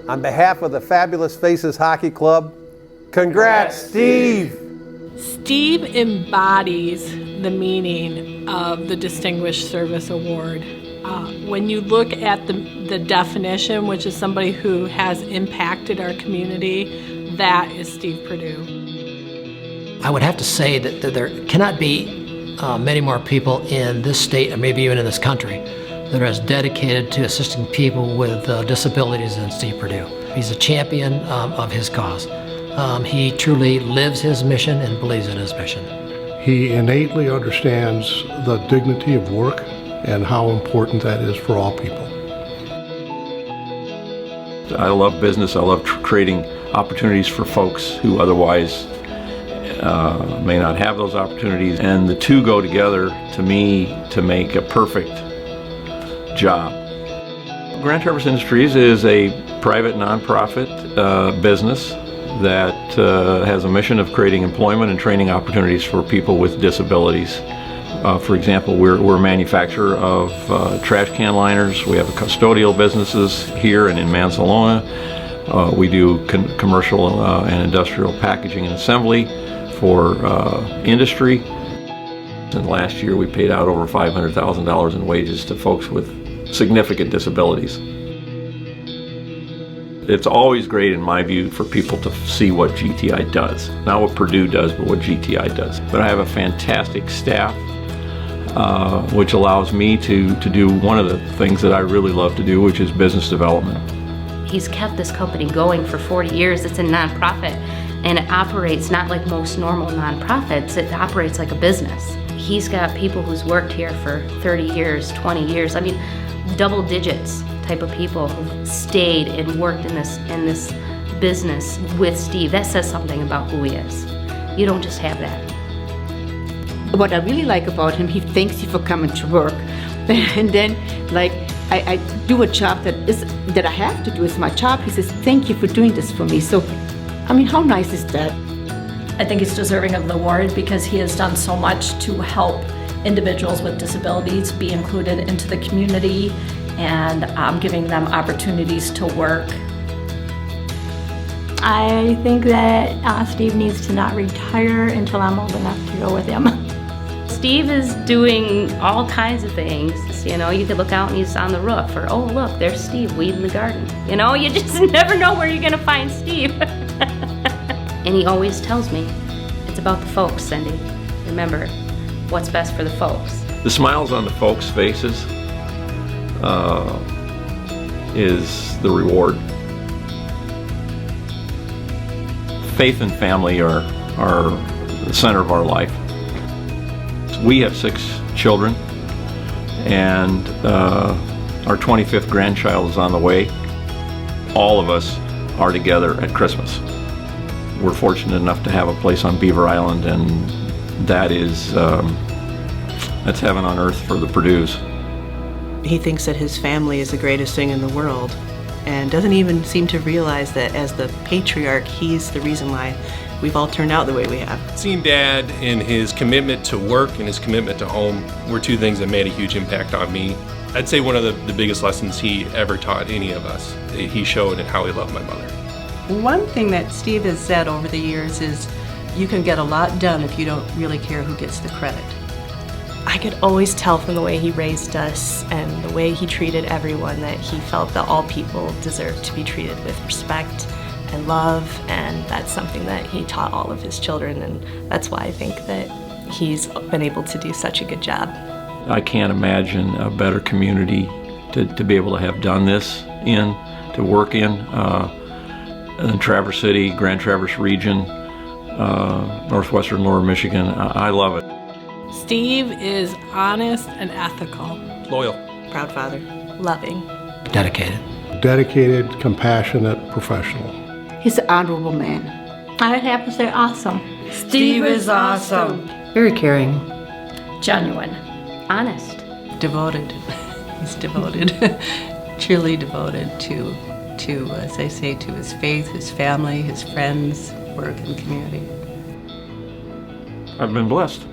On behalf of the Fabulous Faces Hockey Club, congrats, Steve! Steve embodies the meaning of the Distinguished Service Award. When you look at the definition, which is somebody who has impacted our community, that is Steve Perdue. I would have to say that there cannot be many more people in this state, or maybe even in this country, that are as dedicated to assisting people with disabilities than Steve Perdue. He's a champion of his cause. He truly lives his mission and believes in his mission. He innately understands the dignity of work and how important that is for all people. I love business. I love creating opportunities for folks who otherwise may not have those opportunities. And the two go together, to me, to make a perfect job. Grand Traverse Industries is a private nonprofit business that has a mission of creating employment and training opportunities for people with disabilities. For example, we're a manufacturer of trash can liners. We have custodial businesses here and in Mansalona. We do commercial and industrial packaging and assembly for industry. And last year we paid out over $500,000 in wages to folks with significant disabilities. It's always great, in my view, for people to see what GTI does. Not what Perdue does, but what GTI does. But I have a fantastic staff, which allows me to do one of the things that I really love to do, which is business development. He's kept this company going for 40 years. It's a nonprofit, and it operates not like most normal nonprofits. It operates like a business. He's got people who's worked here for 30 years, 20 years. I mean, double digits type of people who've stayed and worked in this business with Steve. That says something about who he is. You don't just have that. What I really like about him, he thanks you for coming to work. And then, like, I do a job that I have to do. It's my job. He says, thank you for doing this for me. So, I mean, how nice is that? I think he's deserving of the award because he has done so much to help individuals with disabilities be included into the community and giving them opportunities to work. I think that Steve needs to not retire until I'm old enough to go with him. Steve is doing all kinds of things. You know, you could look out and he's on the roof, or, oh, look, there's Steve weeding the garden. You know, you just never know where you're gonna find Steve. And he always tells me, it's about the folks, Cindy. Remember, what's best for the folks. The smiles on the folks' faces is the reward. Faith and family are the center of our life. We have 6 children, and our 25th grandchild is on the way. All of us are together at Christmas. We're fortunate enough to have a place on Beaver Island, and that is that's heaven on earth for the Perdues. He thinks that his family is the greatest thing in the world and doesn't even seem to realize that as the patriarch, he's the reason why we've all turned out the way we have. Seeing Dad and his commitment to work and his commitment to home were two things that made a huge impact on me. I'd say one of the biggest lessons he ever taught any of us. He showed how he loved my mother. One thing that Steve has said over the years is you can get a lot done if you don't really care who gets the credit. I could always tell from the way he raised us and the way he treated everyone that he felt that all people deserve to be treated with respect and love, and that's something that he taught all of his children, and that's why I think that he's been able to do such a good job. I can't imagine a better community to be able to have done this in, to work in Traverse City, Grand Traverse region, northwestern Lower Michigan. I love it. Steve is honest and ethical. Loyal. Proud father. Loving. Dedicated. Dedicated, compassionate, professional. He's an honorable man. I'd have to say awesome. Steve is awesome. Very caring. Genuine. Honest. Devoted. He's devoted. Truly devoted to, as they say, to his faith, his family, his friends, work, and community. I've been blessed.